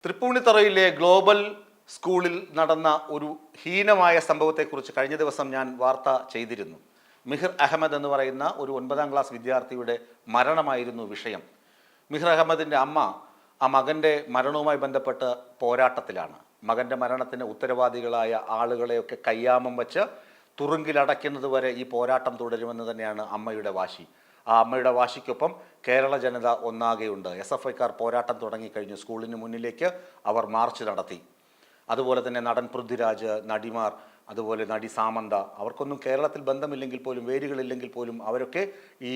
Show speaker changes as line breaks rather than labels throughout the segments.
തൃപ്പൂണിത്തറയിലെ global സ്കൂളിൽ നടന്ന ഒരു ഹീനമായ സംഭവത്തെക്കുറിച്ച് കഴിഞ്ഞ ദിവസം ഞാൻ വാർത്ത ചെയ്തിരുന്നു. മിഹിർ അഹമ്മദ് എന്ന് പറയുന്ന ഒരു 9ാം ക്ലാസ് വിദ്യാർത്ഥിയുടെ മരണമായിരുന്നു വിഷയം. മിഹിർ അഹമ്മദിൻ്റെ അമ്മ ആ മകൻ്റെ മരണവുമായി ബന്ധപ്പെട്ട് പോരാട്ടത്തിലാണ്. മകൻ്റെ മരണത്തിന് ഉത്തരവാദികളായ ആളുകളെയൊക്കെ കയ്യാമം വച്ച് തുറുങ്കിലടയ്ക്കുന്നത് വരെ ഈ പോരാട്ടം തുടരുമെന്ന് തന്നെയാണ് അമ്മയുടെ വാശി. ആ അമ്മയുടെ വാശിക്കൊപ്പം കേരള ജനത ഒന്നാകെയുണ്ട്. SFIക്കാർ പോരാട്ടം തുടങ്ങിക്കഴിഞ്ഞു. സ്കൂളിന് മുന്നിലേക്ക് അവർ മാർച്ച് നടത്തി. അതുപോലെ തന്നെ നടൻ പൃഥ്വിരാജ്, നടിമാർ, അതുപോലെ നടി സാമന്ത, അവർക്കൊന്നും കേരളത്തിൽ ബന്ധമില്ലെങ്കിൽ പോലും, വേരുകളില്ലെങ്കിൽ പോലും അവരൊക്കെ ഈ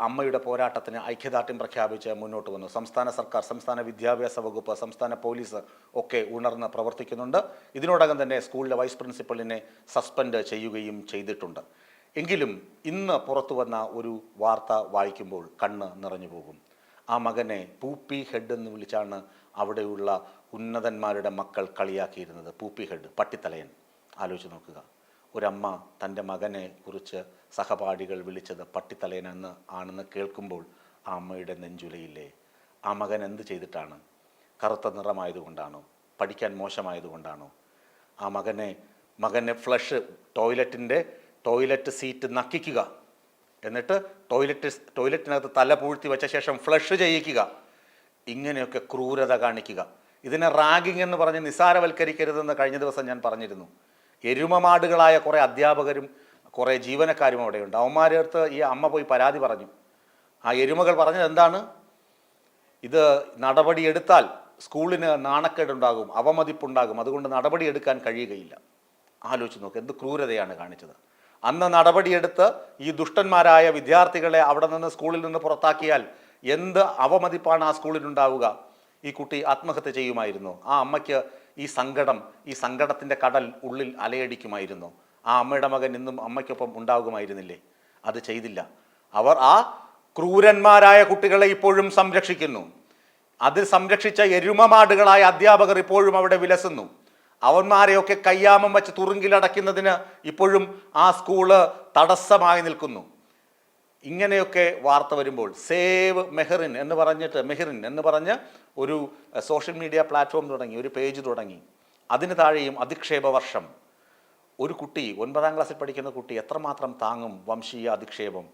അമ്മയുടെ പോരാട്ടത്തിന് ഐക്യദാർഢ്യം പ്രഖ്യാപിച്ച് മുന്നോട്ട് വന്നു. സംസ്ഥാന സർക്കാർ, സംസ്ഥാന വിദ്യാഭ്യാസ വകുപ്പ്, സംസ്ഥാന പോലീസ് ഒക്കെ ഉണർന്ന് പ്രവർത്തിക്കുന്നുണ്ട്. ഇതിനോടകം തന്നെ സ്കൂളിലെ വൈസ് പ്രിൻസിപ്പലിനെ സസ്പെൻഡ് ചെയ്യുകയും ചെയ്തിട്ടുണ്ട്. എങ്കിലും ഇന്ന് പുറത്തു വന്ന ഒരു വാർത്ത വായിക്കുമ്പോൾ കണ്ണ് നിറഞ്ഞു പോകും. ആ മകനെ പൂപ്പി ഹെഡ് എന്ന് വിളിച്ചാണ് അവിടെയുള്ള ഉന്നതന്മാരുടെ മക്കൾ കളിയാക്കിയിരുന്നത്. പൂപ്പി ഹെഡ്, പട്ടിത്തലയൻ. ആലോചിച്ച് നോക്കുക, ഒരമ്മ തൻ്റെ മകനെ കുറിച്ച് സഹപാഠികൾ വിളിച്ചത് പട്ടിത്തലയനെന്ന് ആണെന്ന് കേൾക്കുമ്പോൾ ആ അമ്മയുടെ നെഞ്ചുലയില്ലേ? ആ മകൻ എന്ത് ചെയ്തിട്ടാണ്? കറുത്ത നിറമായതുകൊണ്ടാണോ? പഠിക്കാൻ മോശമായതുകൊണ്ടാണോ? ആ മകനെ ഫ്ലഷ് ടോയ്ലറ്റ് സീറ്റ് നക്കിക്കുക, എന്നിട്ട് ടോയ്ലറ്റിനകത്ത് തല പൂഴ്ത്തി വെച്ച ശേഷം ഫ്ലഷ് ചെയ്യിക്കുക, ഇങ്ങനെയൊക്കെ ക്രൂരത കാണിക്കുക. ഇതിനെ റാഗിങ് എന്ന് പറഞ്ഞ് നിസാരവൽക്കരിക്കരുതെന്ന് കഴിഞ്ഞ ദിവസം ഞാൻ പറഞ്ഞിരുന്നു. എരുമമാടുകളായ കുറേ അധ്യാപകരും കുറേ ജീവനക്കാരും അവിടെയുണ്ട്. അവന്മാരുടെ അടുത്ത് ഈ അമ്മ പോയി പരാതി പറഞ്ഞു. ആ എരുമകൾ പറഞ്ഞത് എന്താണ്? ഇത് നടപടിയെടുത്താൽ സ്കൂളിന് നാണക്കേടുണ്ടാകും, അവമതിപ്പുണ്ടാകും, അതുകൊണ്ട് നടപടിയെടുക്കാൻ കഴിയുകയില്ല. ആലോചിച്ച് നോക്ക്, എന്ത് ക്രൂരതയാണ് കാണിച്ചത്. അന്ന് നടപടിയെടുത്ത് ഈ ദുഷ്ടന്മാരായ വിദ്യാർത്ഥികളെ അവിടെ നിന്ന് സ്കൂളിൽ നിന്ന് പുറത്താക്കിയാൽ എന്ത് അവമതിപ്പാണ് ആ സ്കൂളിനുണ്ടാവുക? ഈ കുട്ടി ആത്മഹത്യ ചെയ്യുമായിരുന്നു. ആ അമ്മയ്ക്ക് ഈ സങ്കടത്തിൻ്റെ കടൽ ഉള്ളിൽ അലയടിക്കുമായിരുന്നു. ആ അമ്മയുടെ മകൻ ഇന്നും അമ്മയ്ക്കൊപ്പം ഉണ്ടാകുമായിരുന്നില്ലേ? അത് ചെയ്തില്ല. അവർ ആ ക്രൂരന്മാരായ കുട്ടികളെ ഇപ്പോഴും സംരക്ഷിക്കുന്നു. അത് സംരക്ഷിച്ച എരുമമാടുകളായ അധ്യാപകർ ഇപ്പോഴും അവിടെ വിലസുന്നു. അവന്മാരെയൊക്കെ കയ്യാമം വച്ച് തുറുങ്കിലടയ്ക്കുന്നതിന് ഇപ്പോഴും ആ സ്കൂള് തടസ്സമായി നിൽക്കുന്നു. ഇങ്ങനെയൊക്കെ വാർത്ത വരുമ്പോൾ സേവ് മെഹറിൻ എന്ന് പറഞ്ഞ് ഒരു സോഷ്യൽ മീഡിയ പ്ലാറ്റ്ഫോം തുടങ്ങി, ഒരു പേജ് തുടങ്ങി. അതിന് താഴെയും അധിക്ഷേപ വർഷം. ഒരു കുട്ടി, 9ാം ക്ലാസ്സിൽ പഠിക്കുന്ന കുട്ടി എത്രമാത്രം താങ്ങും വംശീയ അധിക്ഷേപം,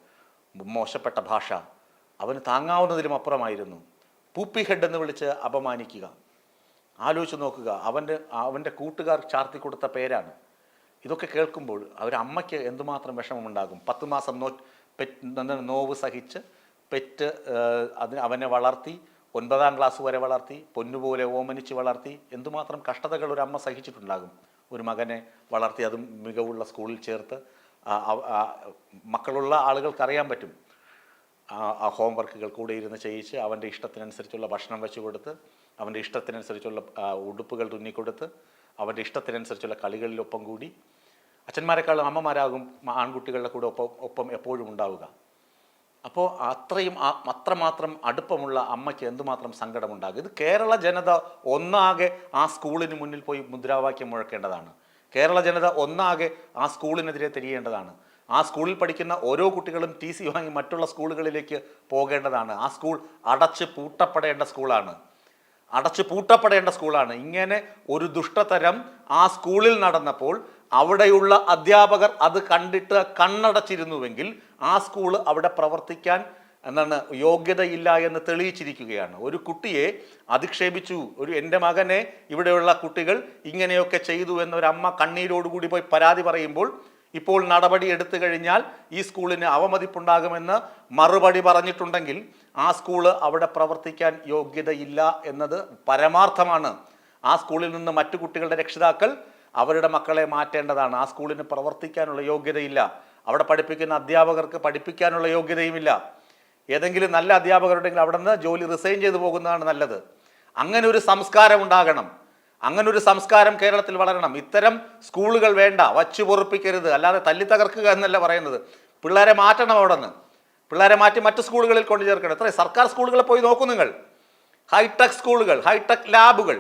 മോശപ്പെട്ട ഭാഷ? അവന് താങ്ങാവുന്നതിലും അപ്പുറമായിരുന്നു. പൂപ്പി ഹെഡ് എന്ന് വിളിച്ച് അപമാനിക്കുക. ആലോചിച്ച് നോക്കുക, അവൻ്റെ കൂട്ടുകാർ ചാർത്തി കൊടുത്ത പേരാണ്. ഇതൊക്കെ കേൾക്കുമ്പോൾ അവരമ്മയ്ക്ക് എന്തുമാത്രം വിഷമമുണ്ടാകും. 10 മാസം നോവ് സഹിച്ച് പെറ്റ് അവനെ വളർത്തി, 9ാം ക്ലാസ് വരെ വളർത്തി, പൊന്നുപോലെ ഓമനിച്ച് വളർത്തി, എന്തുമാത്രം കഷ്ടതകൾ ഒരു അമ്മ സഹിച്ചിട്ടുണ്ടാകും. ഒരു മകനെ വളർത്തി, അതും മികവുള്ള സ്കൂളിൽ ചേർത്ത്. മക്കളുള്ള ആളുകൾക്കറിയാൻ പറ്റും. ആ ഹോംവർക്കുകൾ കൂടെ ഇരുന്ന് ചെയ്യിച്ച് അവൻ്റെ ഇഷ്ടത്തിനനുസരിച്ചുള്ള ഭക്ഷണം വെച്ച് കൊടുത്ത്, അവൻ്റെ ഇഷ്ടത്തിനനുസരിച്ചുള്ള ഉടുപ്പുകൾ തുന്നിക്കൊടുത്ത്, അവൻ്റെ ഇഷ്ടത്തിനനുസരിച്ചുള്ള കളികളിലൊപ്പം കൂടി. അച്ഛന്മാരെക്കാളും അമ്മമാരാകും ആൺകുട്ടികളുടെ കൂടെ ഒപ്പം എപ്പോഴും ഉണ്ടാവുക. അപ്പോൾ അത്രമാത്രം അടുപ്പമുള്ള അമ്മയ്ക്ക് എന്തുമാത്രം സങ്കടമുണ്ടാകും. ഇത് കേരള ജനത ഒന്നാകെ ആ സ്കൂളിന് മുന്നിൽ പോയി മുദ്രാവാക്യം മുഴക്കേണ്ടതാണ്. കേരള ജനത ഒന്നാകെ ആ സ്കൂളിനെതിരെ തിരിയേണ്ടതാണ്. ആ സ്കൂളിൽ പഠിക്കുന്ന ഓരോ കുട്ടികളും TC വാങ്ങി മറ്റുള്ള സ്കൂളുകളിലേക്ക് പോകേണ്ടതാണ്. ആ സ്കൂൾ അടച്ച് പൂട്ടപ്പെടേണ്ട സ്കൂളാണ്. ഇങ്ങനെ ഒരു ദുഷ്ടതരം ആ സ്കൂളിൽ നടന്നപ്പോൾ അവിടെയുള്ള അധ്യാപകർ അത് കണ്ടിട്ട് കണ്ണടച്ചിരുന്നുവെങ്കിൽ ആ സ്കൂള് അവിടെ പ്രവർത്തിക്കാൻ യോഗ്യതയില്ല എന്ന് തെളിയിച്ചിരിക്കുകയാണ്. ഒരു കുട്ടിയെ അധിക്ഷേപിച്ചു, എൻ്റെ മകനെ ഇവിടെയുള്ള കുട്ടികൾ ഇങ്ങനെയൊക്കെ ചെയ്തു എന്നൊരമ്മ കണ്ണീരോടുകൂടി പോയി പരാതി പറയുമ്പോൾ ഇപ്പോൾ നടപടി എടുത്തു കഴിഞ്ഞാൽ ഈ സ്കൂളിന് അവമതിപ്പുണ്ടാകുമെന്ന് മറുപടി പറഞ്ഞിട്ടുണ്ടെങ്കിൽ ആ സ്കൂള് അവിടെ പ്രവർത്തിക്കാൻ യോഗ്യതയില്ല എന്നത് പരമാർത്ഥമാണ്. ആ സ്കൂളിൽ നിന്ന് മറ്റു കുട്ടികളുടെ രക്ഷിതാക്കൾ അവരുടെ മക്കളെ മാറ്റേണ്ടതാണ്. ആ സ്കൂളിന് പ്രവർത്തിക്കാനുള്ള യോഗ്യതയില്ല. അവിടെ പഠിപ്പിക്കുന്ന അധ്യാപകർക്ക് പഠിപ്പിക്കാനുള്ള യോഗ്യതയുമില്ല. ഏതെങ്കിലും നല്ല അധ്യാപകരുണ്ടെങ്കിൽ അവിടെ നിന്ന് ജോലി റിസൈൻ ചെയ്തു പോകുന്നതാണ് നല്ലത്. അങ്ങനെ ഒരു സംസ്കാരം ഉണ്ടാകണം. അങ്ങനെ ഒരു സംസ്കാരം കേരളത്തിൽ വളരണം. ഇത്തരം സ്കൂളുകൾ വേണ്ട, വച്ചു പൊറുപ്പിക്കരുത്. അല്ലാതെ തല്ലി തകർക്കുക എന്നല്ല പറയുന്നത്. പിള്ളേരെ മാറ്റണം. അവിടെ നിന്ന് പിള്ളേരെ മാറ്റി മറ്റു സ്കൂളുകളിൽ കൊണ്ടു ചേർക്കണം. എത്ര സർക്കാർ സ്കൂളുകളെ പോയി നോക്കൂ നിങ്ങൾ. ഹൈടെക് സ്കൂളുകൾ, ഹൈടെക് ലാബുകൾ,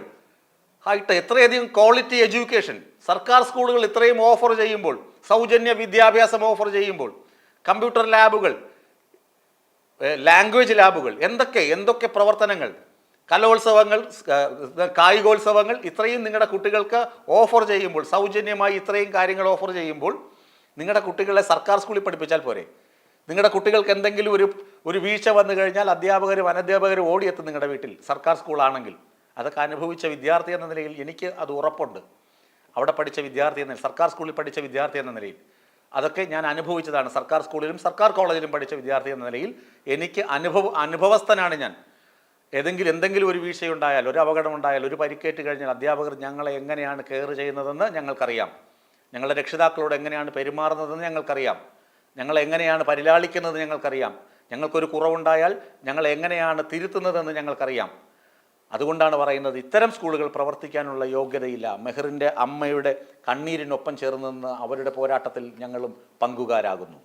എത്രയധികം ക്വാളിറ്റി എഡ്യൂക്കേഷൻ സർക്കാർ സ്കൂളുകൾ ഇത്രയും ഓഫർ ചെയ്യുമ്പോൾ, സൗജന്യ വിദ്യാഭ്യാസം ഓഫർ ചെയ്യുമ്പോൾ, കമ്പ്യൂട്ടർ ലാബുകൾ, ലാംഗ്വേജ് ലാബുകൾ, എന്തൊക്കെ പ്രവർത്തനങ്ങൾ. കലോത്സവങ്ങൾ, കായികോത്സവങ്ങൾ ഇത്രയും നിങ്ങളുടെ കുട്ടികൾക്ക് ഓഫർ ചെയ്യുമ്പോൾ, സൗജന്യമായി ഇത്രയും കാര്യങ്ങൾ ഓഫർ ചെയ്യുമ്പോൾ നിങ്ങളുടെ കുട്ടികളെ സർക്കാർ സ്കൂളിൽ പഠിപ്പിച്ചാൽ പോരെ? നിങ്ങളുടെ കുട്ടികൾക്ക് എന്തെങ്കിലും ഒരു വീഴ്ച വന്നു കഴിഞ്ഞാൽ അധ്യാപകരും അനധ്യാപകരും ഓടിയെത്തും നിങ്ങളുടെ വീട്ടിൽ, സർക്കാർ സ്കൂളാണെങ്കിൽ. അതൊക്കെ അനുഭവിച്ച വിദ്യാർത്ഥി എന്ന നിലയിൽ എനിക്ക് അത് ഉറപ്പുണ്ട്. അവിടെ പഠിച്ച വിദ്യാർത്ഥി എന്ന, സർക്കാർ സ്കൂളിൽ പഠിച്ച വിദ്യാർത്ഥി എന്ന നിലയിൽ അതൊക്കെ ഞാൻ അനുഭവിച്ചതാണ്. സർക്കാർ സ്കൂളിലും സർക്കാർ കോളേജിലും പഠിച്ച വിദ്യാർത്ഥി എന്ന നിലയിൽ എനിക്ക് അനുഭവസ്ഥനാണ് ഞാൻ. എന്തെങ്കിലും ഒരു വീഴ്ചയുണ്ടായാൽ, ഒരു അപകടമുണ്ടായാൽ, ഒരു പരിക്കേറ്റ് കഴിഞ്ഞാൽ അധ്യാപകർ ഞങ്ങളെ എങ്ങനെയാണ് കെയർ ചെയ്യുന്നതെന്ന് ഞങ്ങൾക്കറിയാം. ഞങ്ങളുടെ രക്ഷിതാക്കളോട് എങ്ങനെയാണ് പെരുമാറുന്നതെന്ന് ഞങ്ങൾക്കറിയാം. ഞങ്ങളെ എങ്ങനെയാണ് പരിലാളിക്കുന്നത് ഞങ്ങൾക്കറിയാം. ഞങ്ങൾക്കൊരു കുറവുണ്ടായാൽ ഞങ്ങൾ എങ്ങനെയാണ് തിരുത്തുന്നതെന്ന് ഞങ്ങൾക്കറിയാം. അതുകൊണ്ടാണ് പറയുന്നത്, ഇത്തരം സ്കൂളുകൾ പ്രവർത്തിക്കാനുള്ള യോഗ്യതയില്ല. മെഹറിൻ്റെ അമ്മയുടെ കണ്ണീരിനൊപ്പം ചേർന്ന് നിന്ന് അവരുടെ പോരാട്ടത്തിൽ ഞങ്ങളും പങ്കുകാരാകുന്നു.